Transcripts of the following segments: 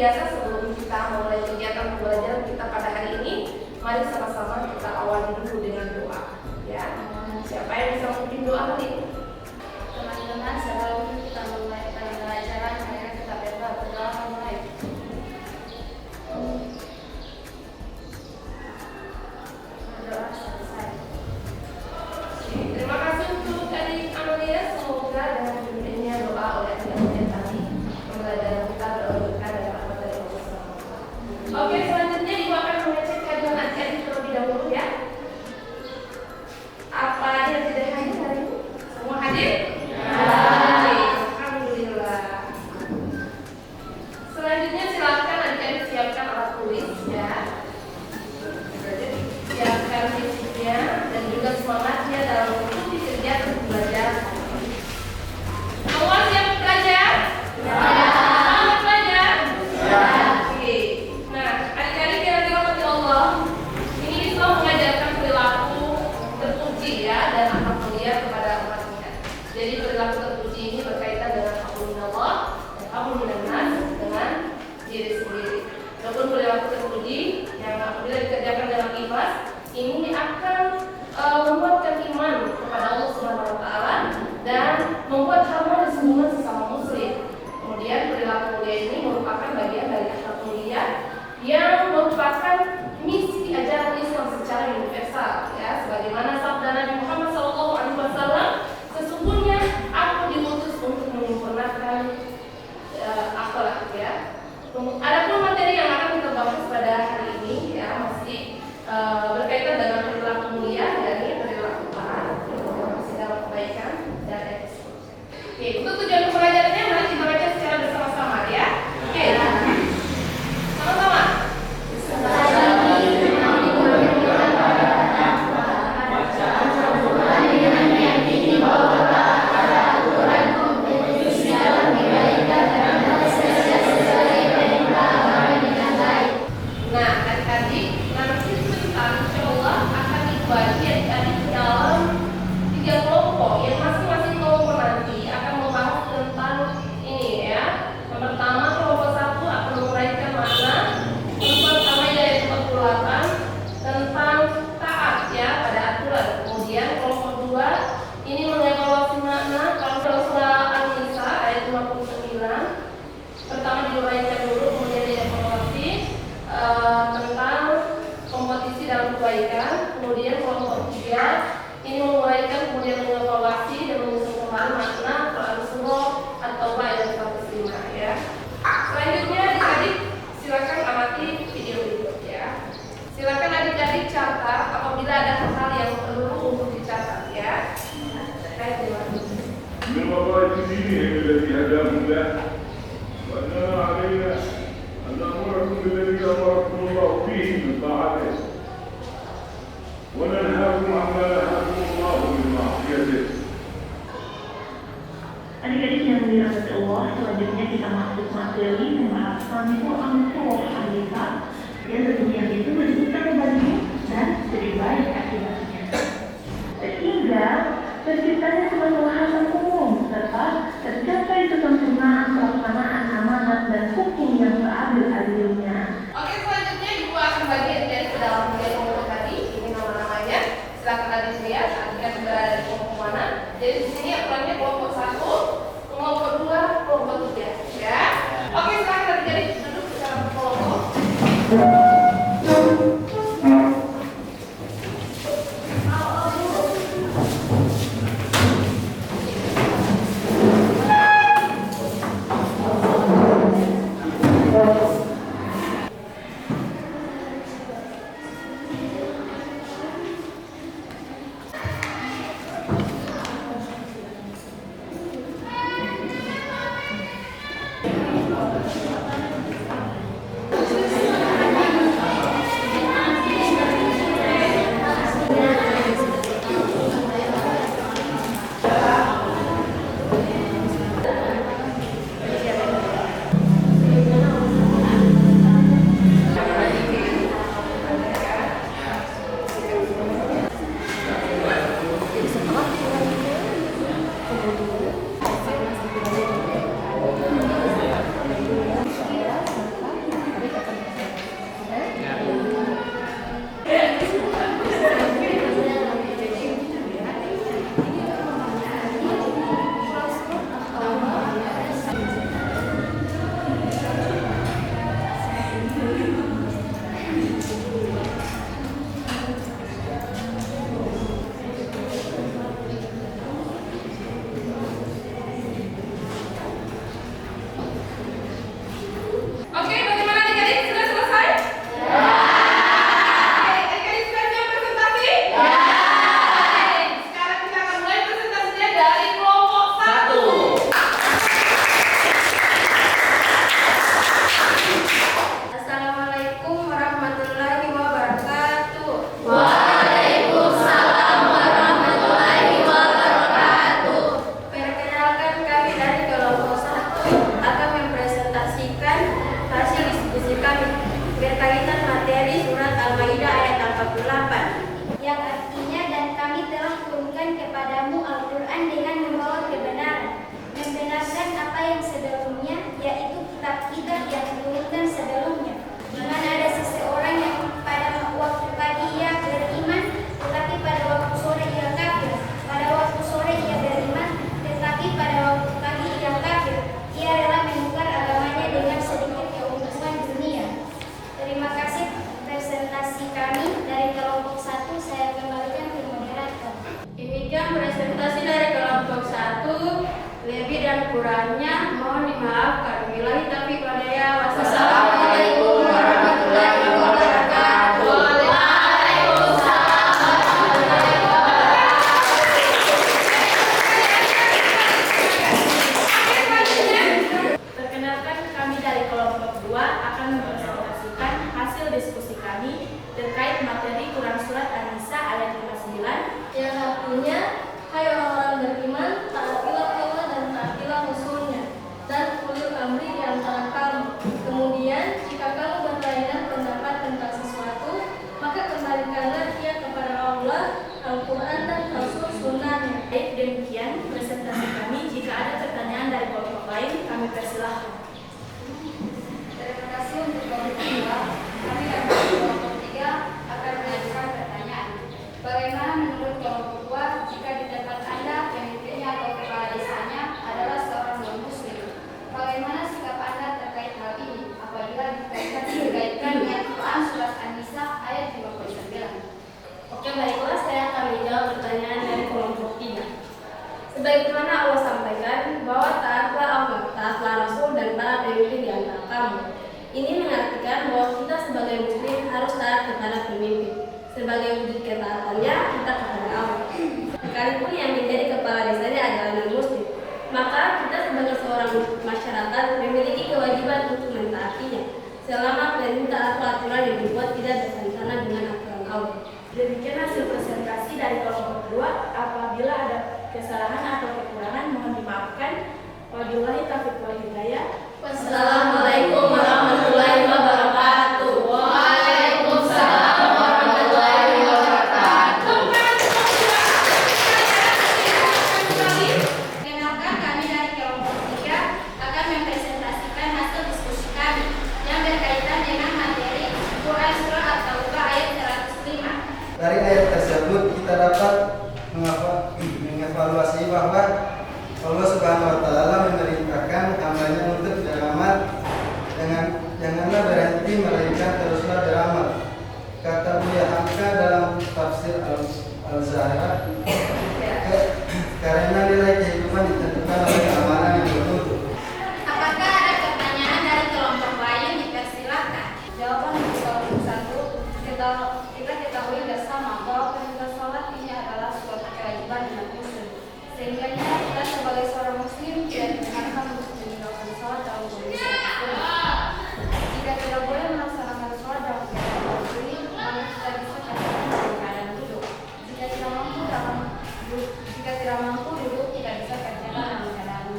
biasa sebelum kita mulai kegiatan pembelajaran kita pada hari ini, mari sama-sama kita awali dulu dengan doa. Ya, siapa yang bisa memimpin doa hari ini? Teman-teman, sebelum kita mulai pembelajaran, mari kita berdoa mulai. Berdoa selesai. Terima kasih untuk adik Amalia. Semoga dengan dipimpinnya doa oleh adik tadi pembelajaran kita berberkah dan rahmat dari Allah SWT. Oke, selanjutnya Ibu akan mengecek kajian adik-adik terlebih dahulu ya. Apa yang tidak hadir hari ini? Semua hadir? Alhamdulillah. Selanjutnya silakan adik-adik siapkan alat tulis ya. Siapkan fisiknya dan juga semangatnya dalam mengikuti kegiatan belajar. Semua siap belajar? Selamat belajar? Oke. Nah, adik-adik yang dirahmati Allah, ini Islam mengajarkan perilaku terpuji ya dan akhlak mulia kepada umatnya. Jadi perilaku terpuji ini berkaitan dengan hablumillah dan habluminnas dengan diri sendiri. Adapun perilaku terpuji yang apabila dikerjakan dengan ikhlas, ini akan membuatkan iman kepada Allah Subhanahu wa taala dan membuat harmonis hubungan sesama muslim. Kemudian perilaku mulia ini merupakan bagian dari akhlak mulia yang merupakan misi ajaran Islam secara universal ya, sebagaimana sabda Nabi Muhammad SAW, sesungguhnya aku diutus untuk menyempurnakan akhlak ya. Adapun materi yang akan kita bahas pada hari ini ya masih berkaitan dengan perilaku mulia, yakni perilaku taat, masih dalam kebaikan dan etis. Oke, untuk tujuan pembelajarannya mari kita baca secara bersama-sama ya. Oke, sama-sama. Nah, adik-adik, nanti kita insya Allah akan dibagi adik-adik dalam 3 kelompok yang masing-masing kelompok nanti akan membahas tentang ini ya. Yang pertama, kelompok 1 akan menguraikan makna pertama ayat 48 tentang taat ya pada aturan. Kemudian kelompok 2 ini mengevaluasi makna kalau surah An-Nisa ayat 59. Pertama diuraikan dulu, kemudian dievaluasi tentang kompetisi dalam kebaikan. Kemudian kelompok 3 ini menguraikan, kemudian mengevaluasi dan menyusun kembali makna Quran surah At-Taubah ayat 105 ya. Selanjutnya adik-adik silakan amati video berikut ya. Silakan adik-adik catat apabila ada hal-hal yang perlu untuk dicatat ya. Terkait dengan من وظائف دينهم التي هداهم له وأننا علينا أن نأمركم بالذي أمركم الله به من طاعته وننهاكم عما نهاكم الله من معصيته. Adik-adik yang dirahmati Allah, selanjutnya kita masuk materi pembahasan Quran surah An-Nisa yang tentunya itu menyebutkan kebaikan dan lebih baik akibatnya. Sehingga terciptanya kemaslahatan umum serta tercapai kesempurnaan pelaksanaan amanat dan hukum yang seadil-adilnya. Oke, selanjutnya Ibu akan bagi adik-adik ke dalam 3 kelompok tadi. Ini nama-namanya. Silakan adik lihat adik-adik berada di kelompok mana. Jadi di sini aturannya kelompok 1, kelompok 2, kelompok 3 ya. Oke, silakan adik-adik duduk secara berkelompok. berkaitan materi surat Al-Maidah ayat 48. Yang artinya, dan kami telah turunkan kepadamu Al-Quran dengan membawa kebenaran, membenarkan apa yang sebelumnya, yaitu kitab-kitab yang diturunkan sebelumnya. Di mana ada seseorang yang pada waktu pagi ia beriman, tetapi pada waktu sore ia kafir. Pada waktu sore ia beriman, tetapi pada waktu pagi ia kafir. Ia rela menukar agamanya dengan sedikit keuntungan dunia. Terima kasih presentasi kami dari kelompok 1. Saya kembalikan ke moderator. Demikian presentasi dari kelompok 1. Lebih dan kurangnya mohon dimaafkan. Billahi taufiq wal hidayah. Wassalamualaikum warahmatullahi wabarakatuh. Perkenalkan, kami dari kelompok 2 akan mempresentasikan hasil diskusi kami terkait materi Quran Surat An-Nisa ayat 59 Yang artinya, hai orang-orang beriman, taatilah Allah dan taatilah Rasul-Nya, dan ulil amri di antara kamu. Kemudian, jika kamu berlainan pendapat tentang sesuatu, maka kembalikanlah ia kepada Allah, Al-Quran dan Rasul Sunnahnya. Baik, demikian presentasi kami. Jika ada pertanyaan dari kelompok lain, kami persilahkan. Terima kasih untuk kelompok 2. Kami dari kelompok 3 akan mengajukan pertanyaan. Bagaimana menurut kelompok 2 jika di tempat Anda pemimpinnya atau kepala desanya adalah seorang non-muslim? Bagaimana sikap Anda terkait hal ini apabila dikaitkan dengan Quran Surat An-Nisa ayat 59? Oke, baiklah, saya akan menjawab pertanyaan dari kelompok 3. Sebagaimana Allah sampaikan bahwa taatlah Allah, taatlah Rasul dan para pemimpin di antara kamu. Ini mengartikan bahwa kita sebagai muslim harus taat kepada pemimpin. Sebagai wujud ketaatannya, kita kepada Allah. Sekalipun yang menjadi kepala desanya adalah non-muslim, maka kita sebagai seorang masyarakat memiliki kewajiban untuk mentaatinya selama perintah atau aturan yang dibuat tidak bertentangan dengan aturan Allah. Demikian hasil presentasi dari kelompok 2. Apabila ada kesalahan atau kekurangan, mohon dimaafkan. Wabillahi taufiq wal hidayah. Wassalamualaikum warahmatullahi wabarakatuh. Waalaikumsalam warahmatullahi wabarakatuh. Perkenalkan, kami dari kelompok 3 akan mempresentasikan hasil diskusi kami yang berkaitan dengan materi Quran Surah At-Taubah ayat 105. Dari ayat tersebut kita dapat mengevaluasi bahwa Allah Subhanahu wa Ta'ala memerintahkan hambanya untuk beramal dengan janganlah berhenti melainkan teruslah beramal. Kata Buya Hamka dalam tafsir Al-Zahra, karena nilai kehidupan ditentukan oleh amalan yang bermutu. Apakah ada pertanyaan dari kelompok lain? Dipersilakan. Jawaban untuk kelompok 1, kita ketahui bersama bahwa perintah salat ini adalah suatu kewajiban umat muslim. Sehingga kita sebagai seorang muslim tidak dibenarkan untuk meninggalkan salat dalam kondisi apapun. Jika tidak boleh melaksanakan salat dalam keadaan berdiri, maka kita bisa katakan dalam keadaan duduk. Jika tidak mampu duduk, tidak bisa kerjakan dalam keadaan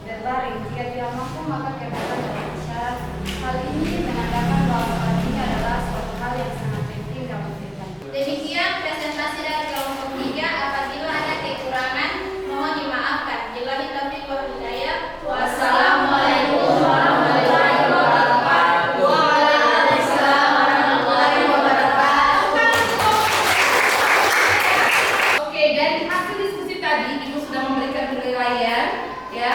berbaring. Jika tidak mampu, maka kerjakan dalam isyarat. Hal ini menandakan bahwa salat ini adalah suatu hal yang sangat penting dalam kehidupan. Demikian presentasi dari kelompok 3. Apabila ada kekurangan, mohon dimaafkan. Billahi taufiq wal hidayah. Wassalamualaikum warahmatullahi wabarakatuh. Waalaikumsalam warahmatullahi wabarakatuh. Oke, dari hasil diskusi tadi Ibu sudah memberikan penilaian, ya.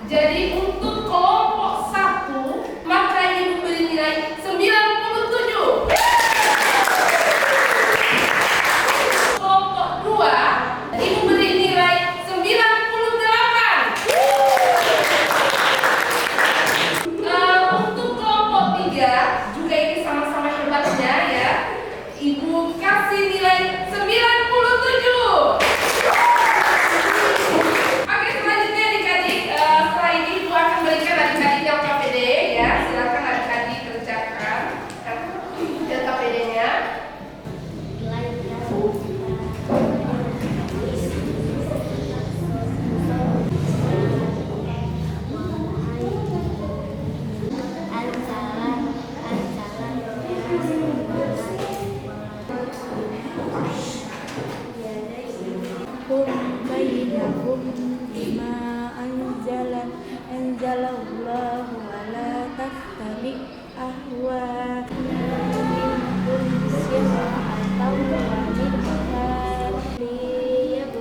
Jadi untuk kelompok 1 maka Ibu beri nilai 97. Kelompok 2 Ibu beri nilai 98. Untuk kelompok 3 juga ini sama-sama hebatnya, ya. Ibu kasih nilai 97. Oke, selanjutnya adik-adik, setelah ini Ibu akan berikan anzalallahu wa la tattabi ahwa'ahum min syir'atan wa midhar liyabdu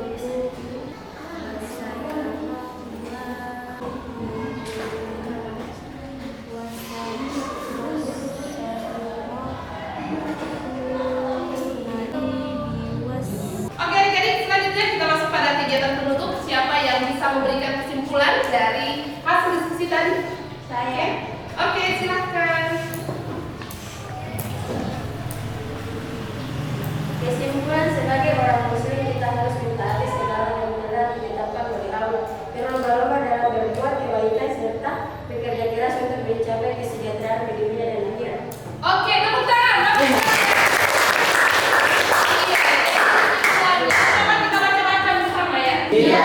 Oke adik-adik, selanjutnya kita masuk pada kegiatan penutup. Siapa yang bisa memberikan kesimpulan dari hasil diskusi tadi? Saya. Oke, silakan. Kesimpulan, sebagai orang muslim kita harus mentaati segala yang benar ditetapkan oleh Allah, berlomba-lomba dalam berbuat kebaikan serta bekerja keras untuk mencapai kesejahteraan di dunia dan akhirat. Oke, tepuk tangan. Coba kita baca-baca bersama ya. Iya.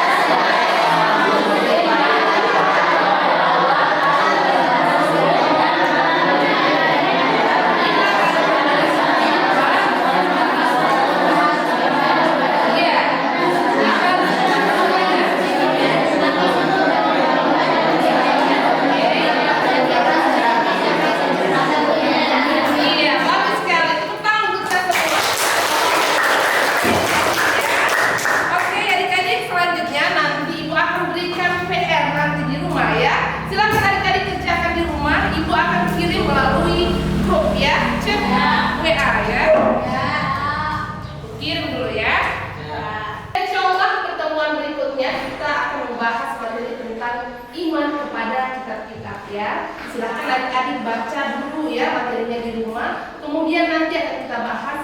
Iya, bagus sekali. Tepuk tangan untuk kita semua. Oke, adik-adik, selanjutnya nanti Ibu akan berikan PR nanti di rumah ya. Silakan adik-adik kerjakan di rumah. Ibu akan kirim melalui grup ya, chat WA ya. Kirim dulu ya. Insya Allah pertemuan berikutnya kita akan membahas materi tentang iman kepada kitab-kitab ya. Silakan adik-adik baca dulu ya materinya di rumah. Kemudian nanti akan kita bahas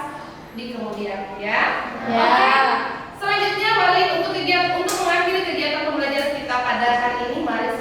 di kemudian ya. Oke. Selanjutnya balik untuk mengakhiri kegiatan pembelajaran kita pada hari ini. Mari